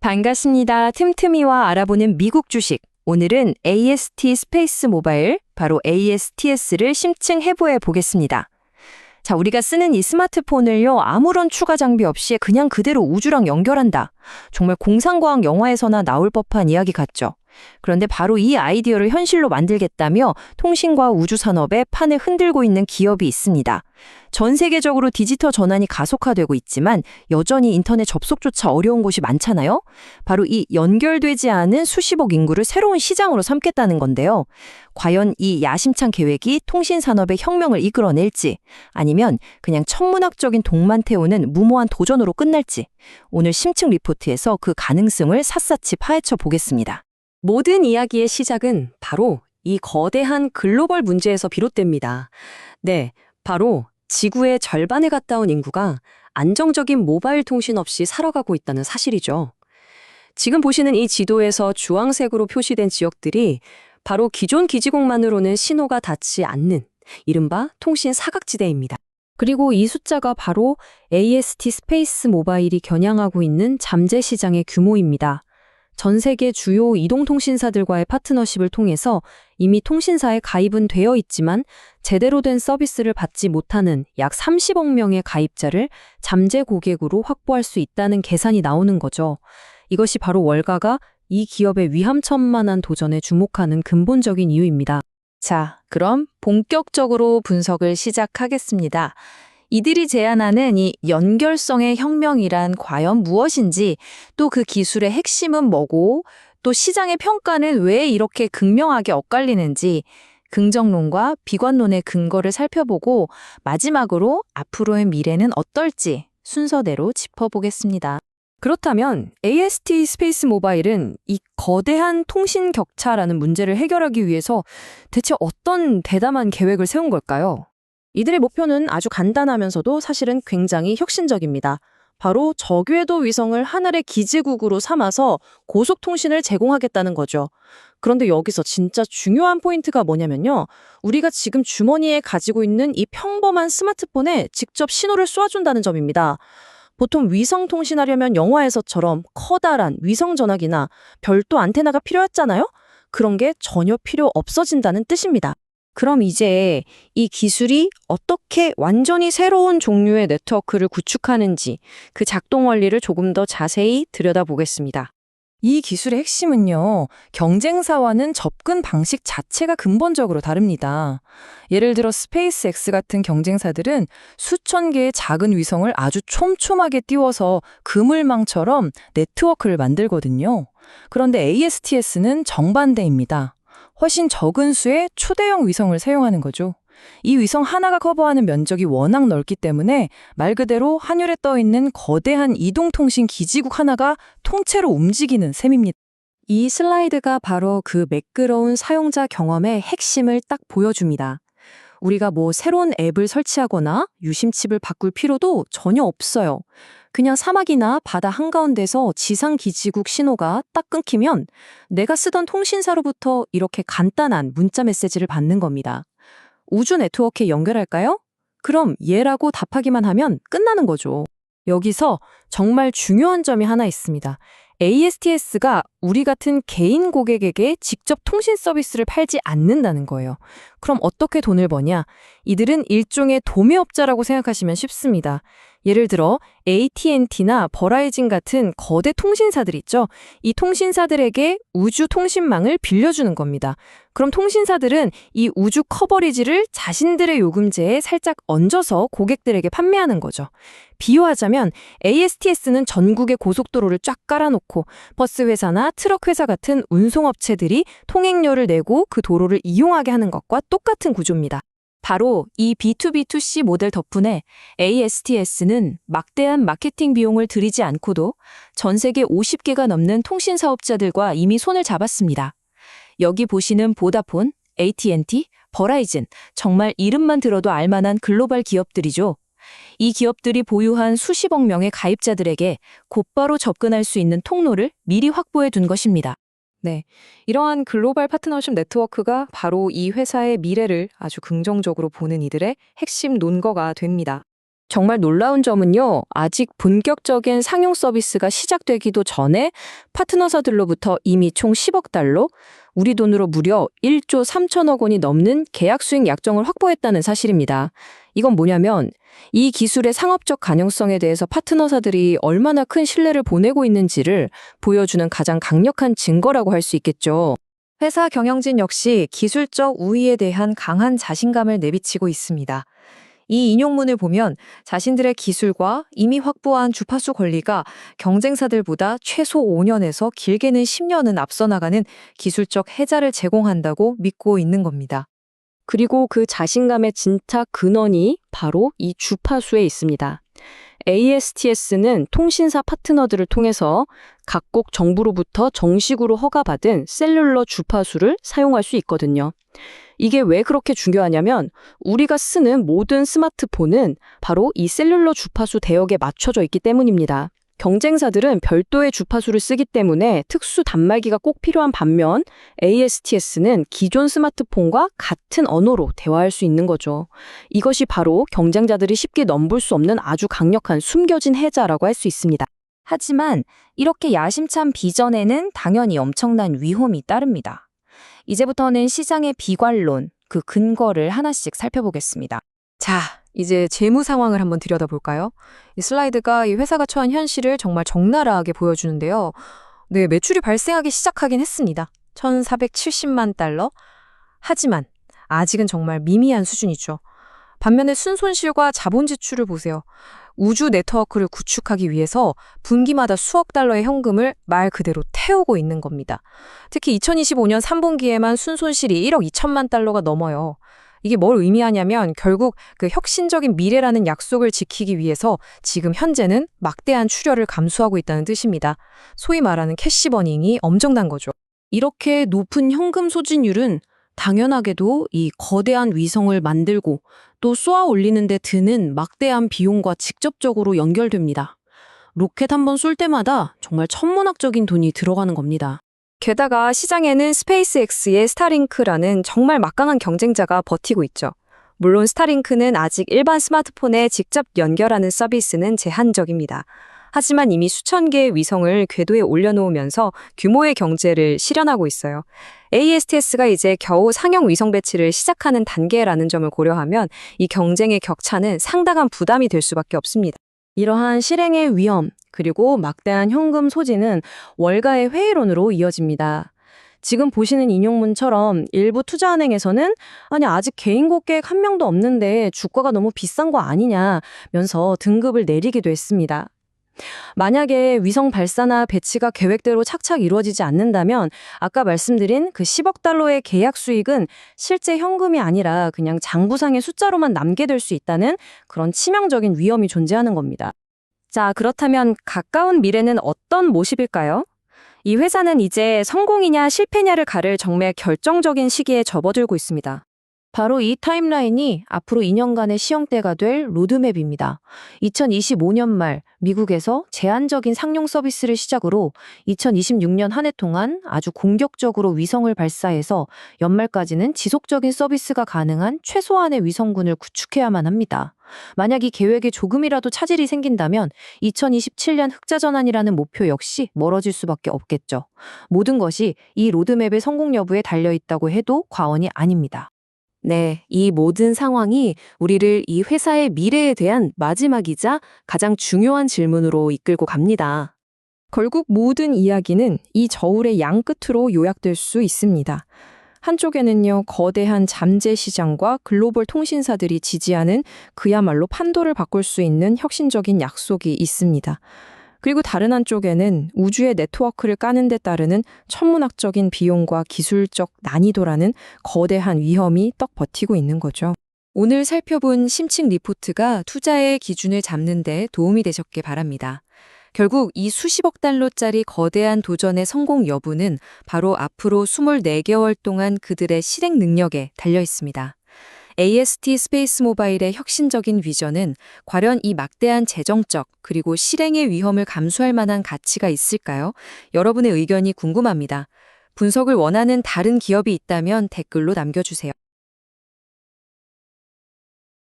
반갑습니다. 틈틈이와 알아보는 미국 주식. 오늘은 AST 스페이스 모바일, 바로 ASTS를 심층해부해 보겠습니다. 자, 우리가 쓰는 이 스마트폰을요, 아무런 추가 장비 없이 그냥 그대로 우주랑 연결한다. 정말 공상과학 영화에서나 나올 법한 이야기 같죠? 그런데 바로 이 아이디어를 현실로 만들겠다며 통신과 우주 산업의 판을 흔들고 있는 기업이 있습니다. 전 세계적으로 디지털 전환이 가속화되고 있지만 여전히 인터넷 접속조차 어려운 곳이 많잖아요. 바로 이 연결되지 않은 수십억 인구를 새로운 시장으로 삼겠다는 건데요. 과연 이 야심찬 계획이 통신 산업의 혁명을 이끌어낼지, 아니면 그냥 천문학적인 동만 태우는 무모한 도전으로 끝날지, 오늘 심층 리포트에서 그 가능성을 샅샅이 파헤쳐 보겠습니다. 모든 이야기의 시작은 바로 이 거대한 글로벌 문제에서 비롯됩니다. 네, 바로 지구의 절반에 가까운 인구가 안정적인 모바일 통신 없이 살아가고 있다는 사실이죠. 지금 보시는 이 지도에서 주황색으로 표시된 지역들이 바로 기존 기지국만으로는 신호가 닿지 않는 이른바 통신 사각지대입니다. 그리고 이 숫자가 바로 AST 스페이스 모바일이 겨냥하고 있는 잠재 시장의 규모입니다. 전 세계 주요 이동통신사들과의 파트너십을 통해서 이미 통신사에 가입은 되어 있지만 제대로 된 서비스를 받지 못하는 약 30억 명의 가입자를 잠재 고객으로 확보할 수 있다는 계산이 나오는 거죠. 이것이 바로 월가가 이 기업의 위험천만한 도전에 주목하는 근본적인 이유입니다. 자, 그럼 본격적으로 분석을 시작하겠습니다. 이들이 제안하는 이 연결성의 혁명이란 과연 무엇인지, 또 그 기술의 핵심은 뭐고, 또 시장의 평가는 왜 이렇게 극명하게 엇갈리는지, 긍정론과 비관론의 근거를 살펴보고 마지막으로 앞으로의 미래는 어떨지 순서대로 짚어보겠습니다. 그렇다면 AST 스페이스 모바일은 이 거대한 통신 격차라는 문제를 해결하기 위해서 대체 어떤 대담한 계획을 세운 걸까요? 이들의 목표는 아주 간단하면서도 사실은 굉장히 혁신적입니다. 바로 저궤도 위성을 하늘의 기지국으로 삼아서 고속통신을 제공하겠다는 거죠. 그런데 여기서 진짜 중요한 포인트가 뭐냐면요. 우리가 지금 주머니에 가지고 있는 이 평범한 스마트폰에 직접 신호를 쏘아준다는 점입니다. 보통 위성 통신하려면 영화에서처럼 커다란 위성 전화기나 별도 안테나가 필요했잖아요? 그런 게 전혀 필요 없어진다는 뜻입니다. 그럼 이제 이 기술이 어떻게 완전히 새로운 종류의 네트워크를 구축하는지 그 작동 원리를 조금 더 자세히 들여다보겠습니다. 이 기술의 핵심은요, 경쟁사와는 접근 방식 자체가 근본적으로 다릅니다. 예를 들어 스페이스X 같은 경쟁사들은 수천 개의 작은 위성을 아주 촘촘하게 띄워서 그물망처럼 네트워크를 만들거든요. 그런데 ASTS는 정반대입니다. 훨씬 적은 수의 초대형 위성을 사용하는 거죠. 이 위성 하나가 커버하는 면적이 워낙 넓기 때문에 말 그대로 하늘에 떠 있는 거대한 이동통신 기지국 하나가 통째로 움직이는 셈입니다. 이 슬라이드가 바로 그 매끄러운 사용자 경험의 핵심을 딱 보여줍니다. 우리가 새로운 앱을 설치하거나 유심칩을 바꿀 필요도 전혀 없어요. 그냥 사막이나 바다 한가운데서 지상 기지국 신호가 딱 끊기면 내가 쓰던 통신사로부터 이렇게 간단한 문자 메시지를 받는 겁니다. 우주 네트워크에 연결할까요? 그럼 예라고 답하기만 하면 끝나는 거죠. 여기서 정말 중요한 점이 하나 있습니다. ASTS가 우리 같은 개인 고객에게 직접 통신 서비스를 팔지 않는다는 거예요. 그럼 어떻게 돈을 버냐? 이들은 일종의 도매업자라고 생각하시면 쉽습니다. 예를 들어 AT&T나 버라이즌 같은 거대 통신사들 있죠. 이 통신사들에게 우주 통신망을 빌려주는 겁니다. 그럼 통신사들은 이 우주 커버리지를 자신들의 요금제에 살짝 얹어서 고객들에게 판매하는 거죠. 비유하자면 ASTS는 전국의 고속도로를 쫙 깔아놓고 버스 회사나 트럭 회사 같은 운송업체들이 통행료를 내고 그 도로를 이용하게 하는 것과 똑같은 구조입니다. 바로 이 B2B2C 모델 덕분에 ASTS는 막대한 마케팅 비용을 들이지 않고도 전 세계 50개가 넘는 통신 사업자들과 이미 손을 잡았습니다. 여기 보시는 보다폰, AT&T, 버라이즌, 정말 이름만 들어도 알만한 글로벌 기업들이죠. 이 기업들이 보유한 수십억 명의 가입자들에게 곧바로 접근할 수 있는 통로를 미리 확보해 둔 것입니다. 네, 이러한 글로벌 파트너십 네트워크가 바로 이 회사의 미래를 아주 긍정적으로 보는 이들의 핵심 논거가 됩니다. 정말 놀라운 점은요, 아직 본격적인 상용 서비스가 시작되기도 전에 파트너사들로부터 이미 총 10억 달러, 우리 돈으로 무려 1조 3천억 원이 넘는 계약 수익 약정을 확보했다는 사실입니다. 이건 뭐냐면 이 기술의 상업적 가능성에 대해서 파트너사들이 얼마나 큰 신뢰를 보내고 있는지를 보여주는 가장 강력한 증거라고 할 수 있겠죠. 회사 경영진 역시 기술적 우위에 대한 강한 자신감을 내비치고 있습니다. 이 인용문을 보면 자신들의 기술과 이미 확보한 주파수 권리가 경쟁사들보다 최소 5년에서 길게는 10년은 앞서 나가는 기술적 혜자를 제공한다고 믿고 있는 겁니다. 그리고 그 자신감의 진짜 근원이 바로 이 주파수에 있습니다. ASTS는 통신사 파트너들을 통해서 각국 정부로부터 정식으로 허가받은 셀룰러 주파수를 사용할 수 있거든요. 이게 왜 그렇게 중요하냐면 우리가 쓰는 모든 스마트폰은 바로 이 셀룰러 주파수 대역에 맞춰져 있기 때문입니다. 경쟁사들은 별도의 주파수를 쓰기 때문에 특수 단말기가 꼭 필요한 반면 ASTS는 기존 스마트폰과 같은 언어로 대화할 수 있는 거죠. 이것이 바로 경쟁자들이 쉽게 넘볼 수 없는 아주 강력한 숨겨진 혜자라고 할 수 있습니다. 하지만 이렇게 야심찬 비전에는 당연히 엄청난 위험이 따릅니다. 이제부터는 시장의 비관론, 그 근거를 하나씩 살펴보겠습니다. 자, 이제 재무 상황을 한번 들여다볼까요? 이 슬라이드가 이 회사가 처한 현실을 정말 적나라하게 보여주는데요. 네, 매출이 발생하기 시작하긴 했습니다. 1,470만 달러. 하지만 아직은 정말 미미한 수준이죠. 반면에 순손실과 자본 지출을 보세요. 우주 네트워크를 구축하기 위해서 분기마다 수억 달러의 현금을 말 그대로 태우고 있는 겁니다. 특히 2025년 3분기에만 순손실이 1억 2천만 달러가 넘어요. 이게 뭘 의미하냐면 결국 그 혁신적인 미래라는 약속을 지키기 위해서 지금 현재는 막대한 출혈을 감수하고 있다는 뜻입니다. 소위 말하는 캐시버닝이 엄청난 거죠. 이렇게 높은 현금 소진율은 당연하게도 이 거대한 위성을 만들고 또 쏘아 올리는 데 드는 막대한 비용과 직접적으로 연결됩니다. 로켓 한 번 쏠 때마다 정말 천문학적인 돈이 들어가는 겁니다. 게다가 시장에는 스페이스X의 스타링크라는 정말 막강한 경쟁자가 버티고 있죠. 물론 스타링크는 아직 일반 스마트폰에 직접 연결하는 서비스는 제한적입니다. 하지만 이미 수천 개의 위성을 궤도에 올려놓으면서 규모의 경제를 실현하고 있어요. ASTS가 이제 겨우 상용 위성 배치를 시작하는 단계라는 점을 고려하면 이 경쟁의 격차는 상당한 부담이 될 수밖에 없습니다. 이러한 실행의 위험, 그리고 막대한 현금 소진은 월가의 회의론으로 이어집니다. 지금 보시는 인용문처럼 일부 투자은행에서는 아직 개인 고객 한 명도 없는데 주가가 너무 비싼 거 아니냐면서 등급을 내리기도 했습니다. 만약에 위성 발사나 배치가 계획대로 착착 이루어지지 않는다면 아까 말씀드린 그 10억 달러의 계약 수익은 실제 현금이 아니라 그냥 장부상의 숫자로만 남게 될 수 있다는 그런 치명적인 위험이 존재하는 겁니다. 자, 그렇다면 가까운 미래는 어떤 모습일까요? 이 회사는 이제 성공이냐 실패냐를 가를 정말 결정적인 시기에 접어들고 있습니다. 바로 이 타임라인이 앞으로 2년간의 시형대가 될 로드맵입니다. 2025년 말 미국에서 제한적인 상용 서비스를 시작으로 2026년 한 해 동안 아주 공격적으로 위성을 발사해서 연말까지는 지속적인 서비스가 가능한 최소한의 위성군을 구축해야만 합니다. 만약 이 계획에 조금이라도 차질이 생긴다면 2027년 흑자전환이라는 목표 역시 멀어질 수밖에 없겠죠. 모든 것이 이 로드맵의 성공 여부에 달려있다고 해도 과언이 아닙니다. 네, 이 모든 상황이 우리를 이 회사의 미래에 대한 마지막이자 가장 중요한 질문으로 이끌고 갑니다. 결국 모든 이야기는 이 저울의 양 끝으로 요약될 수 있습니다. 한쪽에는요, 거대한 잠재 시장과 글로벌 통신사들이 지지하는 그야말로 판도를 바꿀 수 있는 혁신적인 약속이 있습니다. 그리고 다른 한쪽에는 우주의 네트워크를 까는 데 따르는 천문학적인 비용과 기술적 난이도라는 거대한 위험이 떡 버티고 있는 거죠. 오늘 살펴본 심층 리포트가 투자의 기준을 잡는 데 도움이 되셨길 바랍니다. 결국 이 수십억 달러짜리 거대한 도전의 성공 여부는 바로 앞으로 24개월 동안 그들의 실행 능력에 달려 있습니다. AST 스페이스 모바일의 혁신적인 비전은 과연 이 막대한 재정적 그리고 실행의 위험을 감수할 만한 가치가 있을까요? 여러분의 의견이 궁금합니다. 분석을 원하는 다른 기업이 있다면 댓글로 남겨주세요.